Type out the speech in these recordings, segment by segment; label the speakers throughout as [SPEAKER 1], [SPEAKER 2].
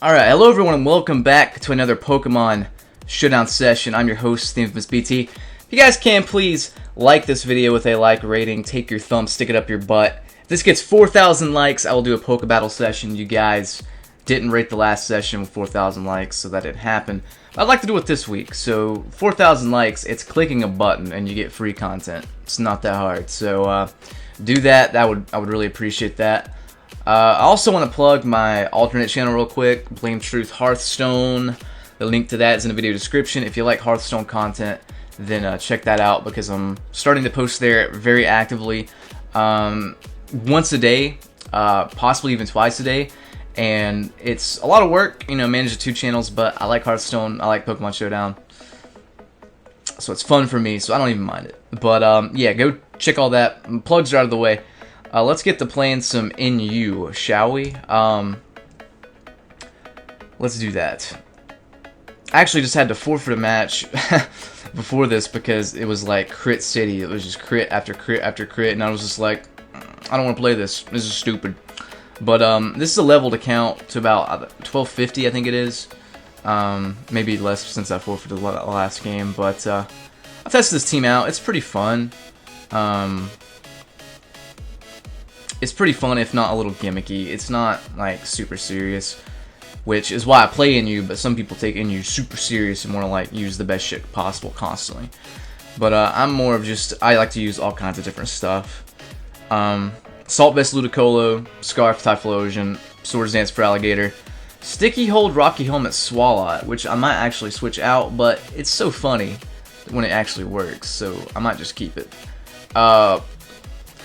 [SPEAKER 1] Alright, hello everyone and welcome back to another Pokemon Showdown session. I'm your host, the Infamous BT. If you guys can, please like this video with a like rating, take your thumb, stick it up your butt. If this gets 4,000 likes, I will do a Poke Battle session. You guys didn't rate the last session with 4,000 likes, so that didn't happen. I'd like to do it this week, so 4,000 likes, it's clicking a button and you get free content. It's not that hard, so do that. I would really appreciate that. I also want to plug my alternate channel real quick, Blame Truth Hearthstone. The link to that is in the video description. If you like Hearthstone content, then check that out because I'm starting to post there very actively, once a day, possibly even twice a day. And it's a lot of work, you know, managing 2 channels, but I like Hearthstone, I like Pokemon Showdown, so it's fun for me, so I don't even mind it. But yeah, go check all that. Plugs are out of the way. Let's get to playing some NU, shall we? Let's do that. I actually just had to forfeit a match before this because it was like crit city. It was just crit after crit after crit, and I was just like, I don't want to play this. This is stupid. But this is a level to count to about 1250, I think it is. Maybe less since I forfeited the last game. But I've tested this team out. It's pretty fun. It's pretty fun, if not a little gimmicky. It's not like super serious, which is why I play NU. But some people take NU super serious and want to like use the best shit possible constantly. But I'm more of just, I like to use all kinds of different stuff. Salt Vest Ludicolo, Scarf Typhlosion, Swords Dance for Alligator, Sticky Hold Rocky Helmet Swalot, which I might actually switch out, but it's so funny when it actually works, so I might just keep it.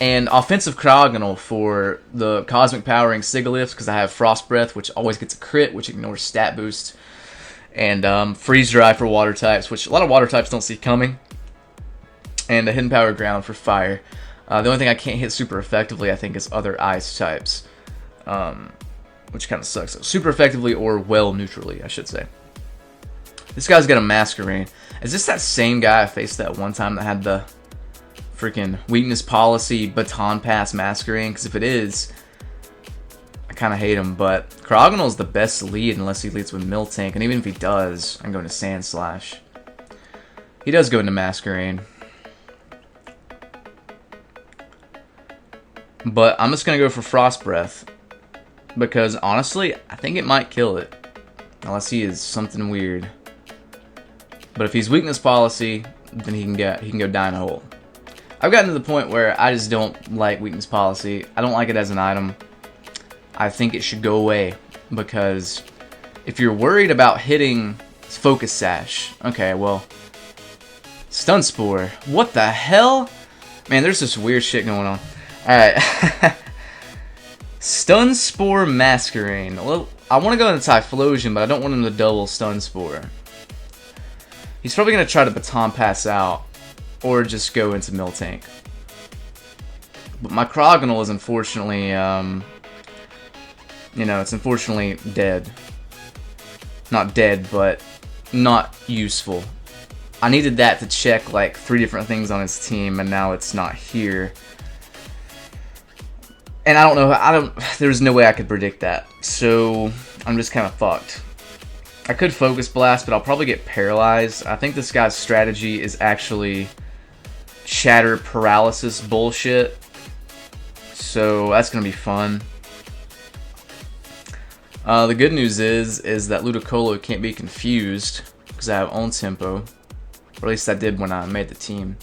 [SPEAKER 1] And Offensive Cryogonal for the Cosmic Powering Sigilyphs, because I have Frost Breath, which always gets a crit, which ignores stat boost. And Freeze Dry for Water types, which a lot of Water types don't see coming. And a Hidden Power Ground for Fire. The only thing I can't hit super effectively, I think, is other Ice types. Which kind of sucks. Super effectively or well neutrally, I should say. This guy's got a Masquerain. Is this that same guy I faced that one time that had the freaking weakness policy baton pass Masquerain? Because if it is, I kind of hate him. But Cryogonal is the best lead unless he leads with Miltank. And even if he does, I'm going to Sand Slash. He does go into Masquerain. But I'm just going to go for Frost Breath. Because honestly, I think it might kill it. Unless he is something weird. But if he's weakness policy, then he can go die in a hole. I've gotten to the point where I just don't like weakness policy. I don't like it as an item. I think it should go away. Because if you're worried about hitting Focus Sash, okay, well, Stun Spore. What the hell? Man, there's this weird shit going on. Alright. Stun Spore Masquerain. Well, I want to go into Typhlosion, but I don't want him to double Stun Spore. He's probably going to try to Baton Pass out. Or just go into Miltank. But my Cryogonal is unfortunately, you know, it's unfortunately dead. Not dead, but not useful. I needed that to check like 3 different things on his team, and now it's not here. And I don't know, there's no way I could predict that. So, I'm just kind of fucked. I could Focus Blast, but I'll probably get paralyzed. I think this guy's strategy is actually Shatter Paralysis bullshit. So, that's going to be fun. The good news is that Ludicolo can't be confused, because I have own tempo. Or at least I did when I made the team.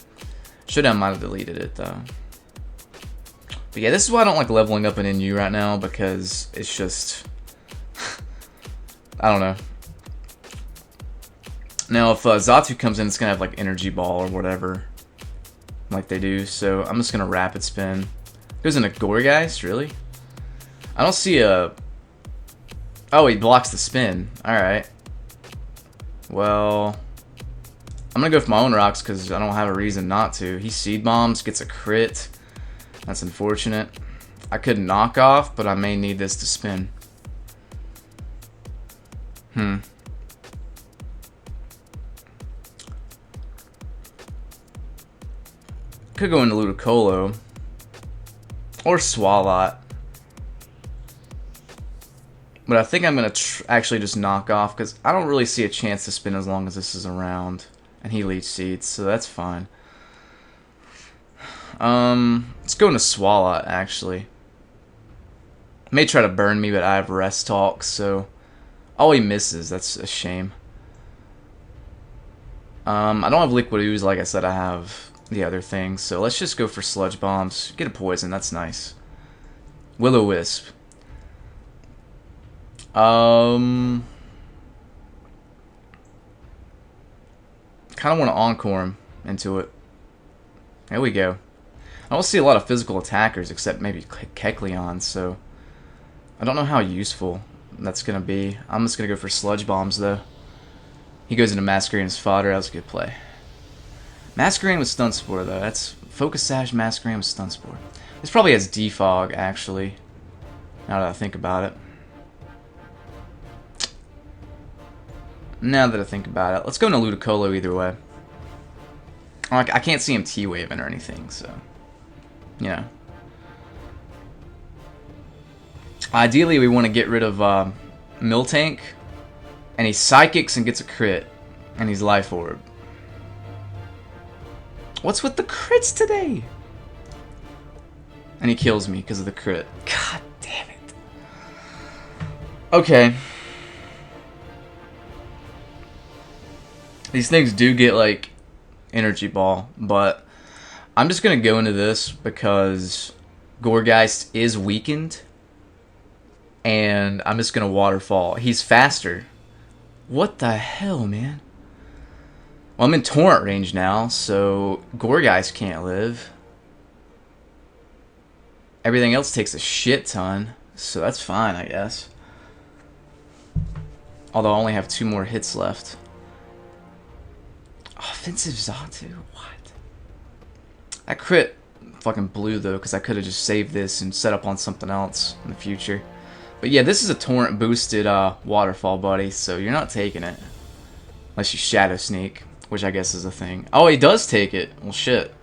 [SPEAKER 1] Showdown might have deleted it, though. But yeah, this is why I don't like leveling up in NU right now, because it's just, I don't know. Now, if Xatu comes in, it's going to have, like, Energy Ball or whatever, like they do. So, I'm just going to Rapid Spin. Goes into Gourgeist, really? I don't see a, oh, he blocks the spin. Alright. Well, I'm going to go for my own rocks, because I don't have a reason not to. He Seed Bombs, gets a crit. That's unfortunate. I could knock off, but I may need this to spin. Could go into Ludicolo. Or Swalot. But I think I'm going to actually just knock off, because I don't really see a chance to spin as long as this is around. And he leech seeds, so that's fine. Let's go into SWALOT, actually. May try to burn me, but I have rest talk, so... Oh, he misses. That's a shame. I don't have liquid ooze, like I said. I have the other things, so let's just go for sludge bombs. Get a poison. That's nice. Will-O-Wisp. Kind of want to encore him into it. There we go. I don't see a lot of physical attackers except maybe Kecleon, so I don't know how useful that's going to be. I'm just going to go for sludge bombs, though. He goes into Masquerade's fodder. That was a good play. Masquerade with Stun Spore, though. That's Focus Sash, Masquerade with Stun Spore. This probably has Defog, actually, now that I think about it. Let's go into Ludicolo either way. I can't see him T-waving or anything, so... You know. Ideally, we want to get rid of Miltank, and he Psychics and gets a crit, and he's Life Orb. What's with the crits today? And he kills me because of the crit. God damn it. Okay. These things do get, like, Energy Ball, but I'm just going to go into this because Gourgeist is weakened, and I'm just going to Waterfall. He's faster. What the hell, man? Well, I'm in Torrent range now, so Gourgeist can't live. Everything else takes a shit ton, so that's fine, I guess. Although I only have 2 more hits left. Offensive Xatu? What? That crit fucking blew, though, because I could have just saved this and set up on something else in the future. But yeah, this is a Torrent boosted Waterfall, buddy, so you're not taking it. Unless you Shadow Sneak, which I guess is a thing. Oh, he does take it. Well, shit.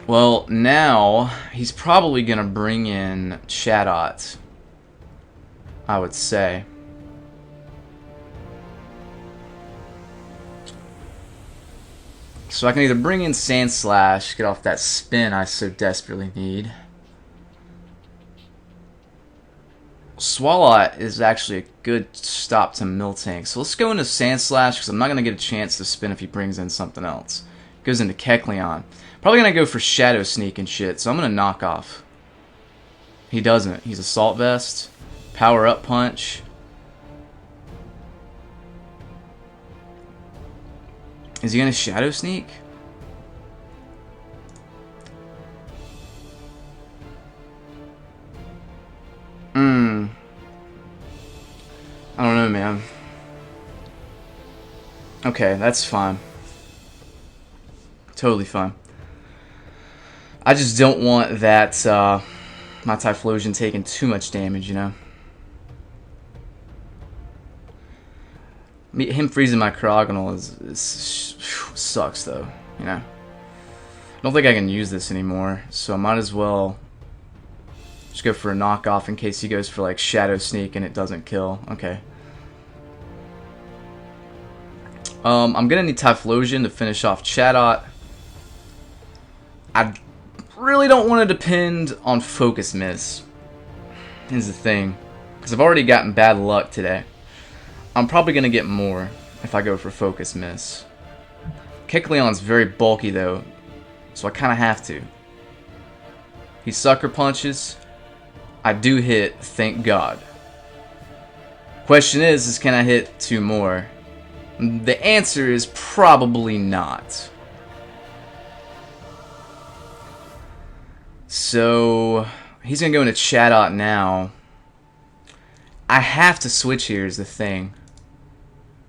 [SPEAKER 1] Well, now he's probably going to bring in Shadot, I would say. So I can either bring in Sand Slash, get off that spin I so desperately need. SWALOT is actually a good stop to Miltank. So let's go into Sand Slash, because I'm not going to get a chance to spin if he brings in something else. Goes into Kecleon. Probably going to go for Shadow Sneak and shit, so I'm going to knock off. He doesn't. He's Assault Vest. Power Up Punch. Is he going to Shadow Sneak? I don't know, man. Okay, that's fine. Totally fine. I just don't want that, my Typhlosion taking too much damage, you know? Him freezing my Cryogonal sucks, though, you know? I don't think I can use this anymore, so I might as well just go for a knockoff in case he goes for, like, Shadow Sneak and it doesn't kill. Okay. I'm gonna need Typhlosion to finish off Shadot. I really don't want to depend on Focus Miss. Is the thing. Because I've already gotten bad luck today. I'm probably going to get more if I go for Focus Miss. Kecleon's very bulky, though, so I kind of have to. He Sucker Punches. I do hit, thank God. Question is can I hit 2 more? The answer is probably not. So, he's going to go into Shadot now. I have to switch here is the thing.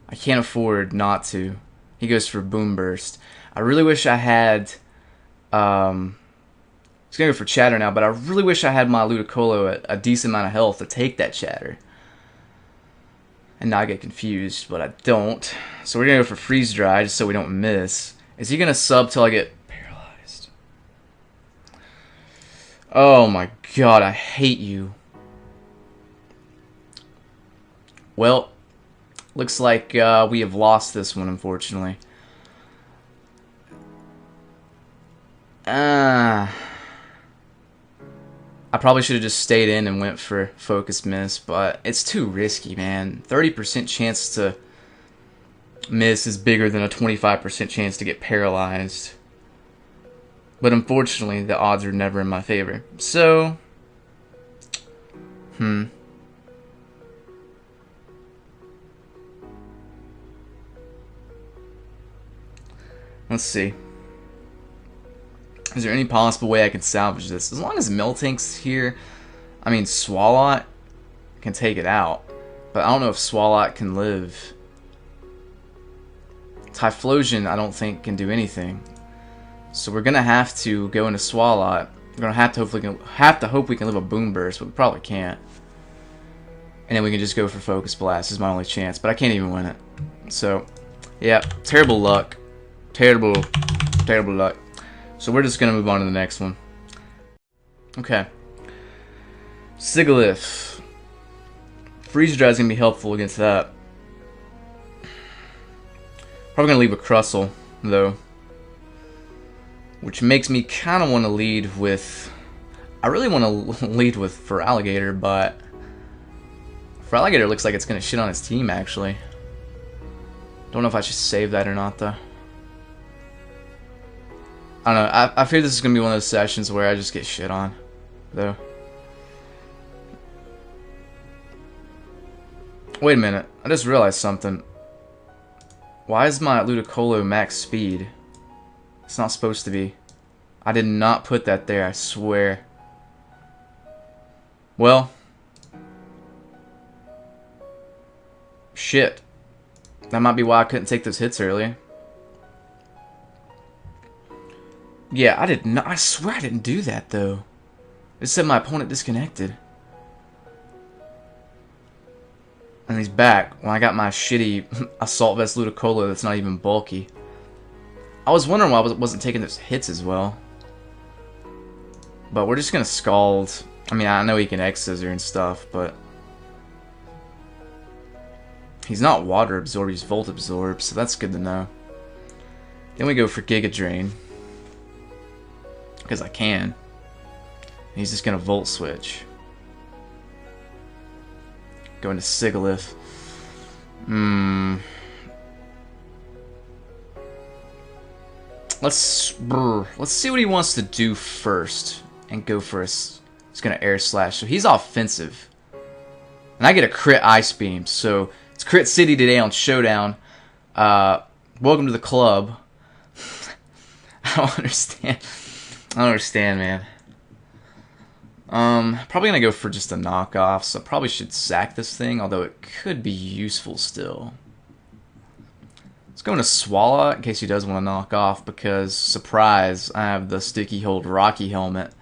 [SPEAKER 1] I can't afford not to. He goes for Boom Burst. I really wish I had... he's going to go for Chatter now, but I really wish I had my Ludicolo at a decent amount of health to take that Chatter. And not get confused, but I don't. So we're going to go for Freeze Dry just so we don't miss. Is he going to sub till I get paralyzed? Oh my god, I hate you. Well, looks like we have lost this one, unfortunately. I probably should have just stayed in and went for focus miss, but it's too risky, man. 30% chance to miss is bigger than a 25% chance to get paralyzed. But unfortunately, the odds are never in my favor. So, let's see. Is there any possible way I can salvage this? As long as Miltank's here, I mean, SWALOT can take it out. But I don't know if SWALOT can live. Typhlosion, I don't think, can do anything. So we're gonna have to go into SWALOT. We're gonna have to hope we can live a Boom Burst, but we probably can't. And then we can just go for Focus Blast. This is my only chance, but I can't even win it. So, yeah, terrible luck. Terrible luck. So we're just gonna move on to the next one. Okay. Sigalith. Freeze Dry is gonna be helpful against that. Probably gonna leave a Crustle, though. Which makes me kind of want to lead with... I really want to lead with Feraligatr, but... Feraligatr looks like it's going to shit on his team, actually. Don't know if I should save that or not, though. I don't know. I fear this is going to be one of those sessions where I just get shit on, though. Wait a minute. I just realized something. Why is my Ludicolo max speed? It's not supposed to be. I did not put that there, I swear. Well. Shit. That might be why I couldn't take those hits earlier. Yeah, I did not. I swear I didn't do that, though. It said my opponent disconnected. And he's back when I got my shitty Assault Vest Ludicolo that's not even bulky. I was wondering why I wasn't taking those hits as well. But we're just gonna Scald. I mean, I know he can X-Scissor and stuff, but... he's not Water Absorb, he's Volt Absorb, so that's good to know. Then we go for Giga Drain. Because I can. And he's just gonna Volt Switch. Go into Sigalith. Let's see what he wants to do first, and go for his. He's gonna Air Slash, so he's offensive, and I get a crit Ice Beam. So it's Crit City today on Showdown. Welcome to the club. I don't understand. I don't understand, man. Probably gonna go for just a knockoff, so I probably should sack this thing, although it could be useful still. Let's go into SWALOT in case he does want to knock off, because, surprise, I have the Sticky Hold Rocky Helmet.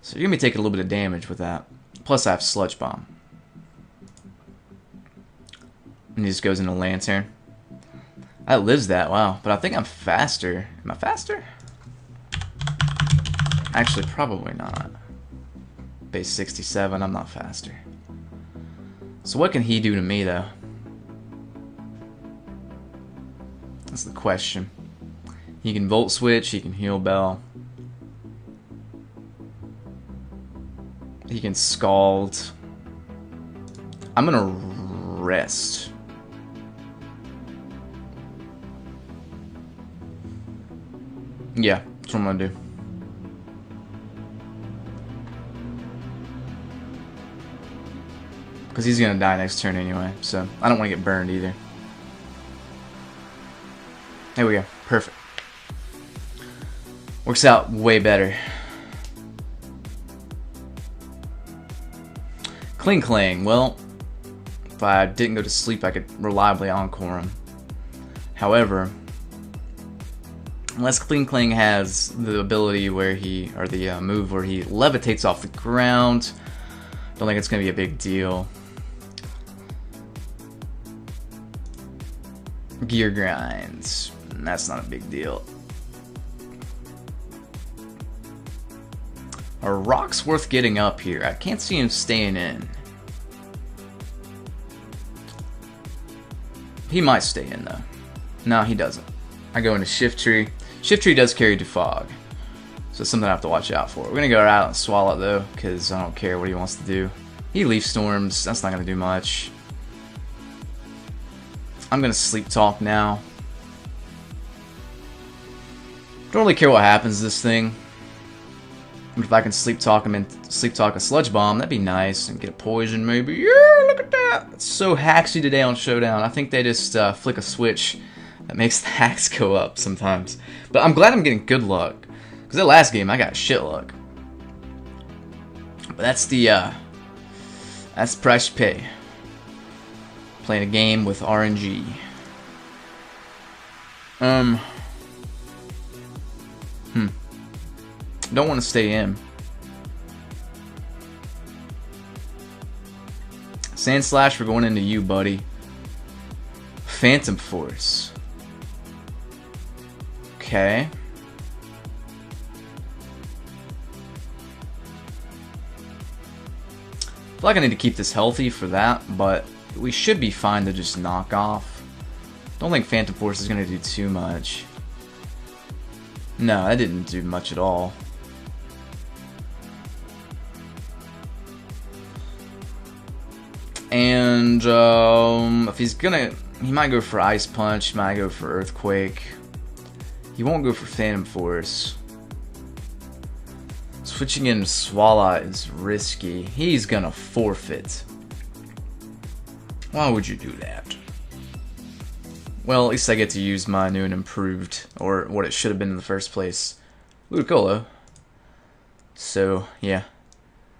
[SPEAKER 1] So you're going to be taking a little bit of damage with that. Plus I have Sludge Bomb. And he just goes into Lantern. That lives that, wow. But I think I'm faster. Am I faster? Actually, probably not. Base 67, I'm not faster. So what can he do to me, though? That's the question. He can Volt Switch, he can Heal Bell. He can Scald. I'm gonna rest. Yeah, that's what I'm gonna do. Because he's gonna die next turn anyway, so I don't want to get burned either. There we go. Perfect. Works out way better. Kling Klang. Well, if I didn't go to sleep, I could reliably Encore him. However, unless Kling Klang has the ability where he, or the move where he levitates off the ground, don't think it's going to be a big deal. Gear Grinds. That's not a big deal. A Rock's worth getting up here. I can't see him staying in. He might stay in, though. No, he doesn't. I go into Shift Tree. Shift Tree does carry Defog, so it's something I have to watch out for. We're going to go out and SWALOT, though, because I don't care what he wants to do. He Leaf Storms. That's not going to do much. I'm going to Sleep Talk now. Don't really care what happens to this thing. But if I can Sleep Talk him and Sleep Talk a Sludge Bomb, that'd be nice. And get a Poison, maybe. Yeah, look at that. It's so hacksy today on Showdown. I think they just flick a switch that makes the hacks go up sometimes. But I'm glad I'm getting good luck. Because that last game, I got shit luck. But that's the price you pay. Playing a game with RNG. Don't want to stay in. Sand Slash, we're going into you, buddy. Phantom Force. Okay. I feel like I need to keep this healthy for that, but we should be fine to just knock off. Don't think Phantom Force is going to do too much. No, that didn't do much at all. And if he's gonna, he might go for Ice Punch, he might go for Earthquake. He won't go for Phantom Force. Switching in SWALOT is risky. He's gonna forfeit. Why would you do that? Well, at least I get to use my new and improved, or what it should have been in the first place, Ludicolo. So, yeah.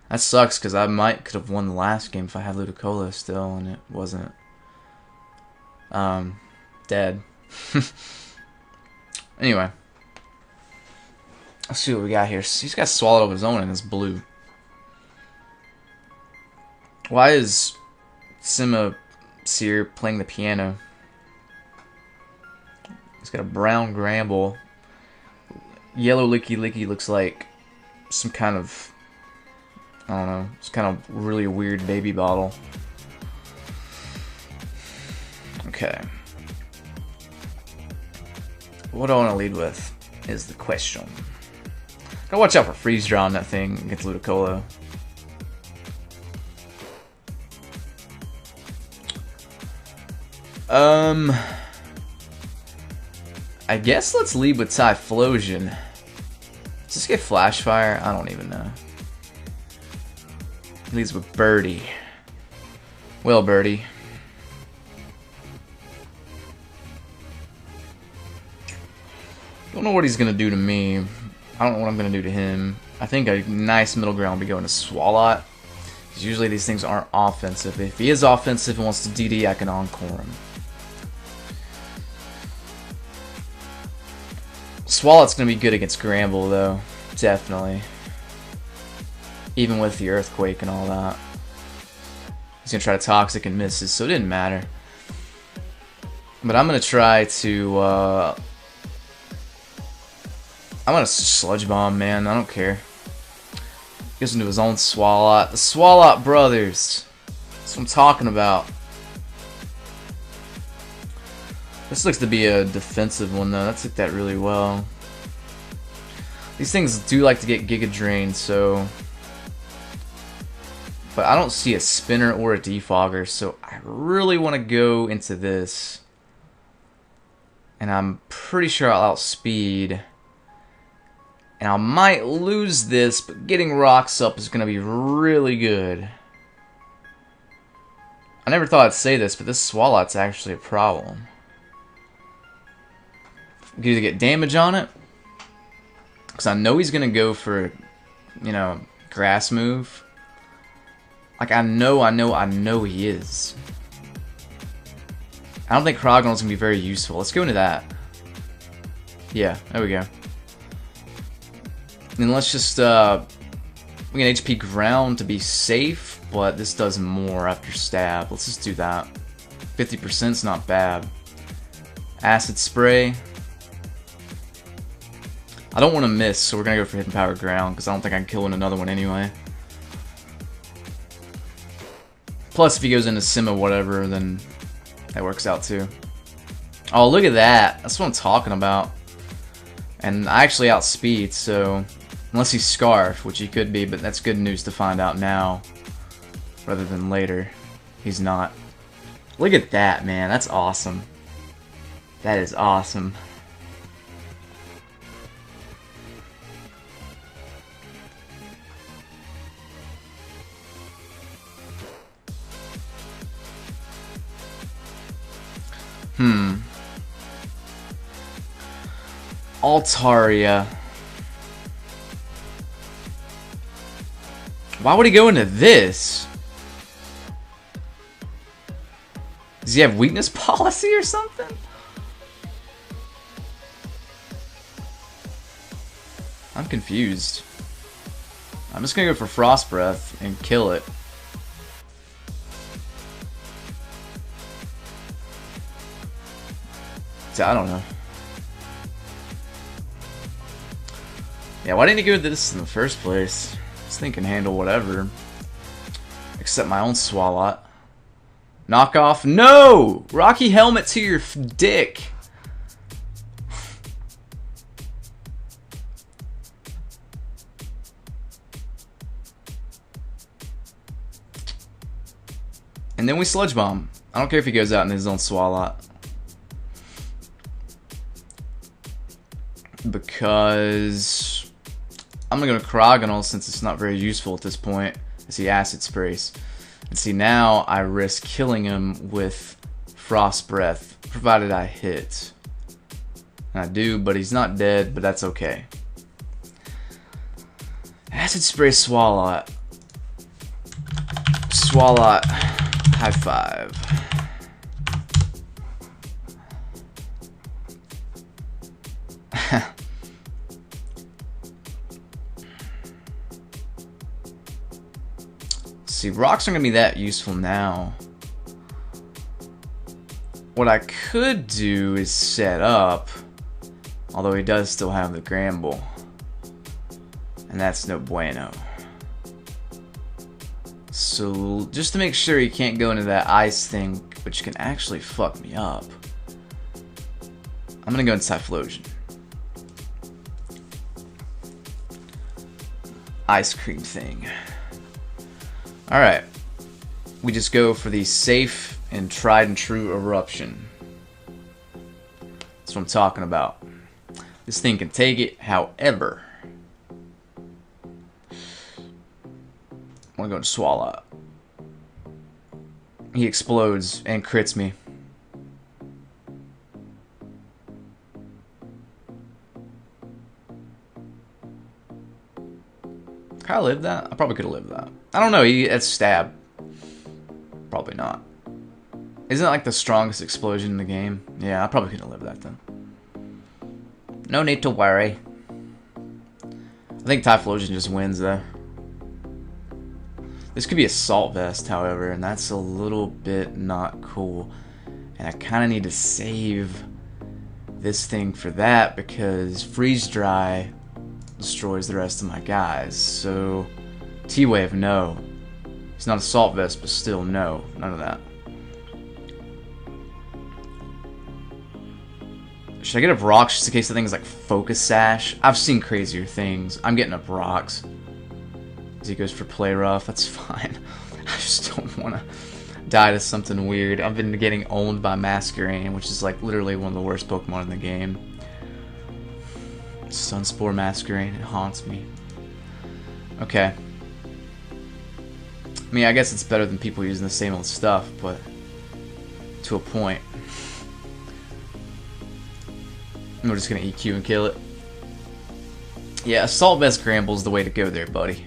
[SPEAKER 1] That sucks, because I could have won the last game if I had Ludicolo still, and it wasn't. Dead. Anyway. Let's see what we got here. He's got SWALOT of his own and it's blue. Why is Sima Seer playing the piano? He's got a brown Gramble. Yellow Licky Licky looks like some kind of, I don't know, it's kind of really weird baby bottle. Okay. What do I want to lead with is the question. Gotta watch out for freeze draw on that thing against Ludicolo. I guess let's lead with Typhlosion. Does this get Flash Fire? I don't even know. Leads with Birdie. Well, Birdie. Don't know what he's gonna do to me. I don't know what I'm gonna do to him. I think a nice middle ground would be going to SWALOT. Because usually these things aren't offensive. If he is offensive and wants to DD, I can Encore him. SWALOT's gonna be good against Gramble though. Definitely. Even with the Earthquake and all that. He's gonna try to Toxic and misses, so it didn't matter. But I'm gonna try to I'm gonna Sludge Bomb, man. I don't care. Goes into his own SWALOT. The SWALOT brothers. That's what I'm talking about. This looks to be a defensive one, though. That took that really well. These things do like to get Giga Drained, so... But I don't see a Spinner or a Defogger, so I really want to go into this. And I'm pretty sure I'll outspeed. And I might lose this, but getting rocks up is going to be really good. I never thought I'd say this, but this SWALOT's actually a problem. We can either get damage on it, because I know he's going to go for, you know, grass move. Like, I know he is. I don't think Cryogonal's going to be very useful. Let's go into that. Yeah, there we go. And let's just, we can HP Ground to be safe, but this does more after stab. Let's just do that. 50% is not bad. Acid Spray. I don't want to miss, so we're going to go for Hidden Power Ground, because I don't think I can kill another one anyway. Plus, if he goes into Sim or whatever, then That works out too. Oh, look at that. That's what I'm talking about. And I actually outspeed, so unless he's Scarf, which he could be, but that's good news to find out now rather than later. He's not. Look at that, man. That's awesome. That is awesome. Altaria. Why would he go into this? Does he have weakness policy or something? I'm confused. I'm just gonna go for Frost Breath and kill it. I don't know. Yeah, why didn't he go with this in the first place? This thing can handle whatever. Except my own SWALOT. Knockoff? No! Rocky Helmet to your dick! And then we Sludge Bomb. I don't care if he goes out in his own SWALOT. Because I'm gonna go to Cryogonal since it's not very useful at this point. I see Acid Sprays. And see, now I risk killing him with Frost Breath, provided I hit. And I do, but he's not dead, but that's okay. Acid Spray SWALOT. SWALOT, high five. See, rocks aren't gonna be that useful now. What I could do is set up, although he does still have the Gramble, and that's no bueno. So just to make sure he can't go into that ice thing, which can actually fuck me up, I'm gonna go into Typhlosion. Ice cream thing. Alright, we just go for the safe and tried and true Eruption. That's what I'm talking about. This thing can take it, however, I'm gonna go to SWALOT. He explodes and crits me. Could I live that? I probably could have lived that. I don't know, that's stab. Probably not. Isn't it like the strongest explosion in the game? Yeah, I probably could have lived that then. No need to worry. I think Typhlosion just wins though. This could be Assault Vest, however, and that's a little bit not cool. And I kind of need to save this thing for that because Freeze Dry destroys the rest of my guys. So T-Wave, no. It's not Assault Vest, but still no. None of that. Should I get up Rocks just in case the thing's like Focus Sash? I've seen crazier things. I'm getting up Rocks. As he goes for Play Rough, that's fine. I just don't want to die to something weird. I've been getting owned by Masquerain, which is like literally one of the worst Pokemon in the game. Sunspore Masquerain, it haunts me. Okay. I mean, I guess it's better than people using the same old stuff, but to a point. And we're just gonna EQ and kill it. Yeah, Assault Vest Gramble's the way to go there, buddy.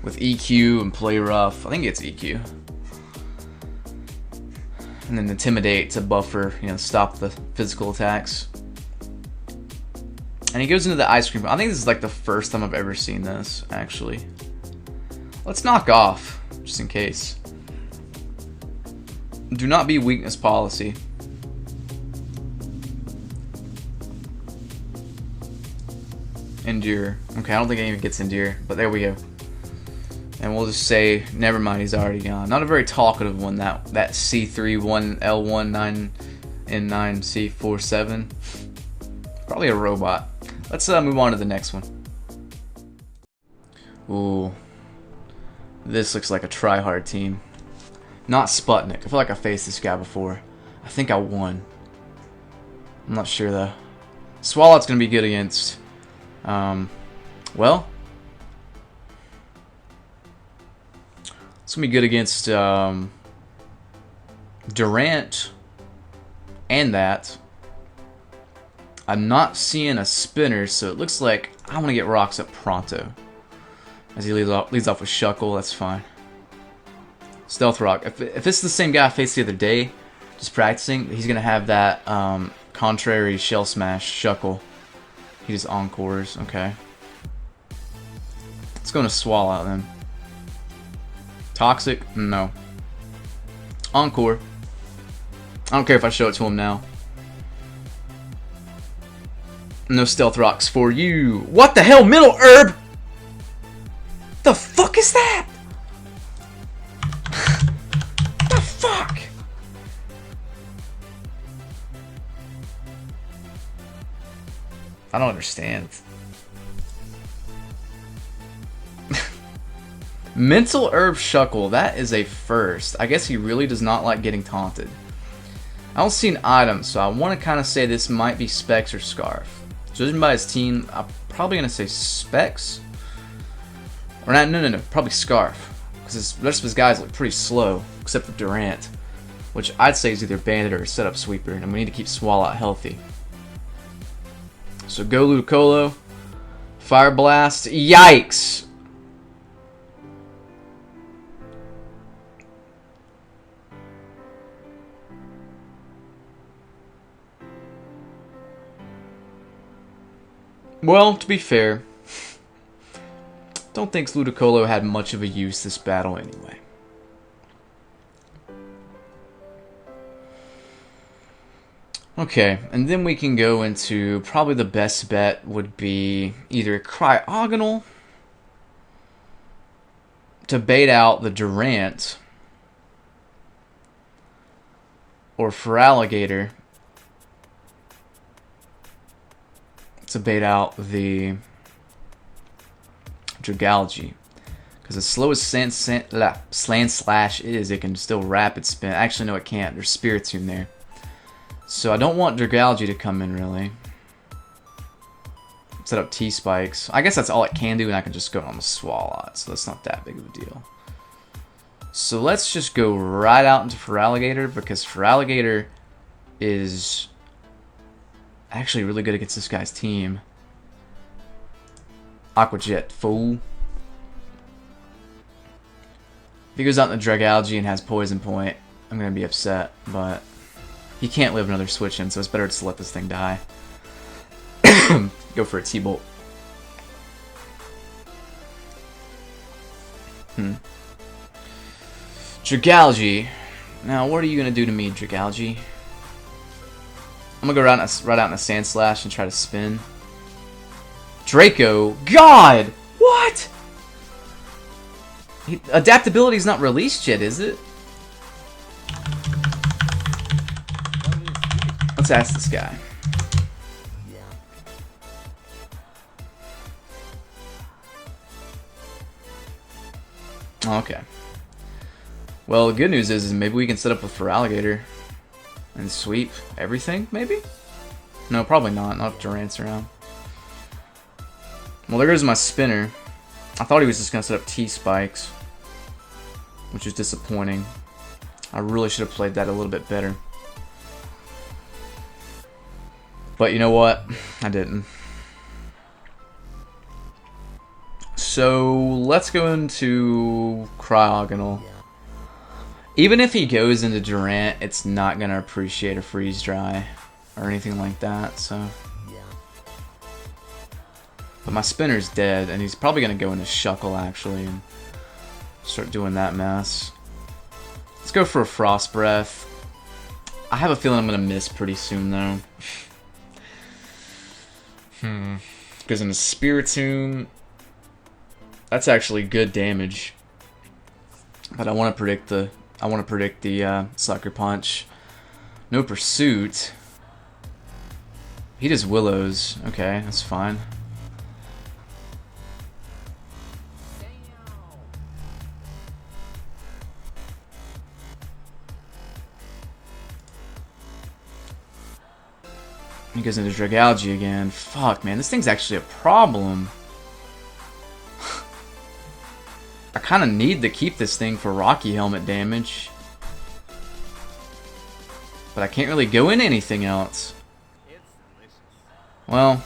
[SPEAKER 1] With EQ and Play Rough, I think it's EQ. And then Intimidate to buffer, you know, stop the physical attacks. And he goes into the Ice Cream. I think this is like the first time I've ever seen this, actually. Let's knock off, just in case. Do not be weakness policy. Endure. Okay, I don't think it even gets Endure, but there we go. And we'll just say, never mind, he's already gone. Not a very talkative one, that C3 1L1 9N9 C47. Probably a robot. Let's move on to the next one. Ooh. This looks like a try-hard team. Not Sputnik. I feel like I faced this guy before. I think I won. I'm not sure though. SWALOT's gonna be good against well, it's gonna be good against Durant and that. I'm not seeing a spinner, so it looks like I want to get rocks up pronto. As he leads off with Shuckle, that's fine. Stealth Rock. If this is the same guy I faced the other day, just practicing, he's gonna have that contrary Shell Smash Shuckle. He just encores. Okay. Let's go into SWALOT then. Toxic? No. Encore. I don't care if I show it to him now. No Stealth Rocks for you. What the hell, Middle Herb? The fuck is that? The fuck? I don't understand. Mental Herb Shuckle, that is a first. I guess he really does not like getting taunted. I don't see an item, so I want to kind of say this might be Specs or Scarf. Judging by his team, I'm probably going to say Specs. Or not, no, probably Scarf. Because the rest of his guys look pretty slow, except for Durant. Which I'd say is either Bandit or a setup sweeper, and we need to keep SWALOT healthy. So go Ludicolo. Fire Blast. Yikes! Well, to be fair, don't think Ludicolo had much of a use this battle anyway. Okay, and then we can go into probably the best bet would be either Cryogonal to bait out the Durant or Feraligatr to bait out the Dragalge. Because as slow as Slant Slash is, it can still rapid spin. Actually, no, it can't. There's Spiritomb there. So I don't want Dragalge to come in, really. Set up T-Spikes. I guess that's all it can do, and I can just go on the SWALOT. So that's not that big of a deal. So let's just go right out into Feraligatr, because Feraligatr is actually really good against this guy's team. Aqua Jet, fool. If he goes out in the Dragalge and has Poison Point, I'm going to be upset, but he can't live another switch in, so it's better to let this thing die. Go for a T-Bolt. Dragalge. Now, what are you going to do to me, Dragalge? I'm going to go right out in a Sand Slash and try to spin. Draco. God! What? Adaptability is not released yet, is it? Let's ask this guy. Okay. Well, the good news is maybe we can set up with Feraligatr and sweep everything, maybe? No, probably not. Not if Durant's around. Well, there goes my spinner. I thought he was just going to set up T-Spikes, which is disappointing. I really should have played that a little bit better. But you know what? I didn't. So let's go into Cryogonal. Even if he goes into Durant, it's not going to appreciate a Freeze Dry or anything like that, so. But my spinner's dead, and he's probably going to go into Shuckle, actually, and start doing that mess. Let's go for a Frost Breath. I have a feeling I'm going to miss pretty soon, though. Because in the Spiritomb, that's actually good damage. But I want to predict the sucker punch. No pursuit. He just willows. Okay, that's fine. He goes into Dragalgy again. Fuck, man, this thing's actually a problem. I kind of need to keep this thing for Rocky Helmet damage. But I can't really go in anything else. Well,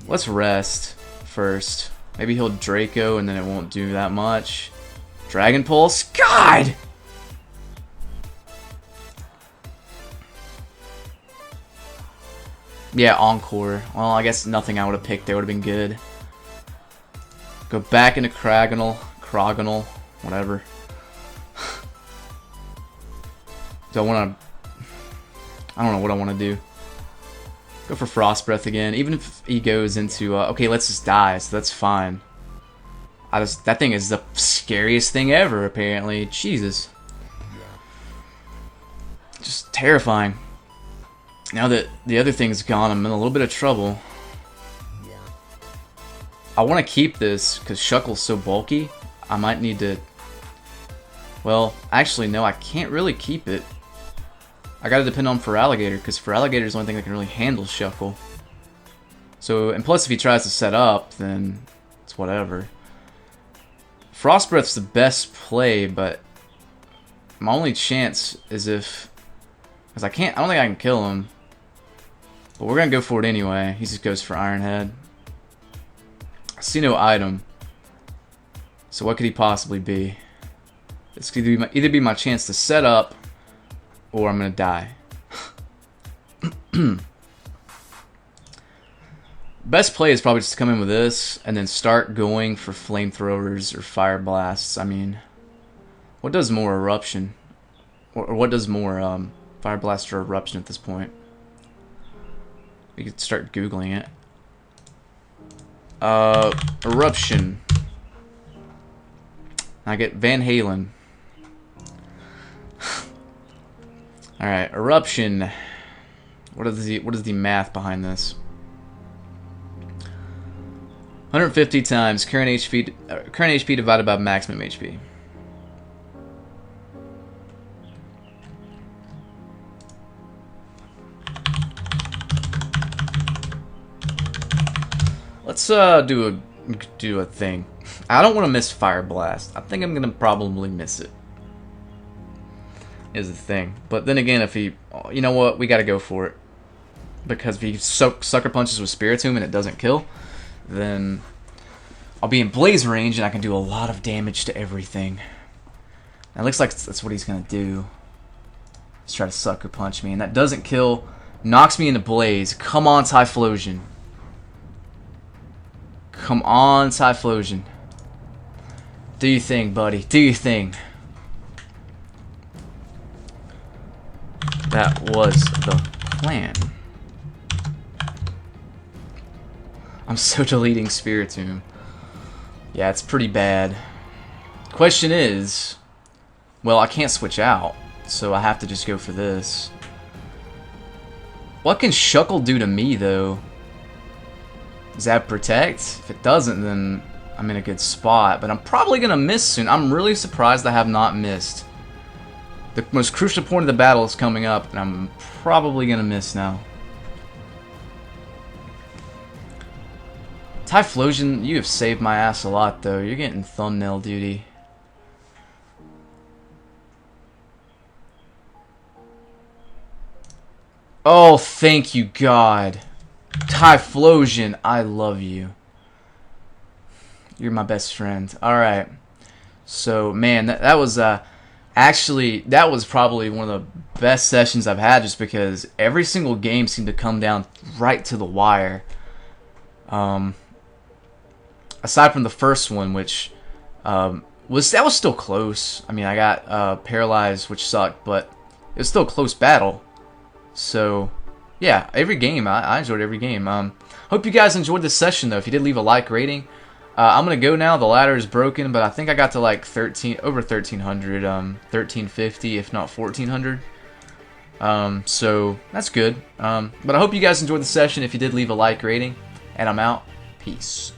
[SPEAKER 1] let's rest first. Maybe he'll Draco and then it won't do that much. Dragon Pulse? God! Yeah, Encore. Well, I guess nothing I would have picked there would have been good. Go back into Crogonal, whatever. Do I want to... I don't know what I want to do. Go for Frost Breath again. Even if he goes into... okay, let's just die, so that's fine. That thing is the scariest thing ever, apparently. Jesus. Just terrifying. Now that the other thing's gone, I'm in a little bit of trouble. I want to keep this because Shuckle's so bulky. I might need to... Well, actually, no, I can't really keep it. I gotta depend on Feraligatr because Feraligatr is the only thing that can really handle Shuckle. So, and plus if he tries to set up, then it's whatever. Frost Breath's the best play, but my only chance is if... Because I don't think I can kill him. But we're gonna go for it anyway. He just goes for Iron Head. I see no item. So what could he possibly be? This could either be my chance to set up, or I'm gonna die. Best play is probably just to come in with this, and then start going for flamethrowers or fire blasts. I mean, what does more eruption? Or what does more fire blast or eruption at this point? We could start Googling it. Eruption. I get Van Halen. Alright, eruption. What is the math behind this? 150 times current HP divided by maximum HP. Let's do a thing. I don't want to miss Fire Blast. I think I'm gonna probably miss it. Is the thing. But then again, if he, you know what, we gotta go for it. Because if he sucker punches with Spiritomb and it doesn't kill, then I'll be in blaze range and I can do a lot of damage to everything. And it looks like that's what he's gonna do. Just try to sucker punch me, and that doesn't kill. Knocks me into blaze. Come on, Typhlosion. Come on, Typhlosion. Do your thing, buddy. Do your thing. That was the plan. I'm so deleting Spiritomb. Yeah, it's pretty bad. Question is, well, I can't switch out, so I have to just go for this. What can Shuckle do to me, though? Does that protect? If it doesn't, then I'm in a good spot. But I'm probably going to miss soon. I'm really surprised I have not missed. The most crucial point of the battle is coming up, and I'm probably going to miss now. Typhlosion, you have saved my ass a lot, though. You're getting thumbnail duty. Oh, thank you, God. Typhlosion, I love you. You're my best friend. Alright. So, man, that was, actually, that was probably one of the best sessions I've had, just because every single game seemed to come down right to the wire. Aside from the first one, which, was still close. I mean, I got, paralyzed, which sucked, but it was still a close battle. So, yeah, every game, I enjoyed every game. Hope you guys enjoyed this session, though. If you did, leave a like rating. I'm gonna go now. The ladder is broken, but I think I got to like over 1300, 1350, if not 1400. So that's good. But I hope you guys enjoyed the session. If you did, leave a like rating, and I'm out. Peace.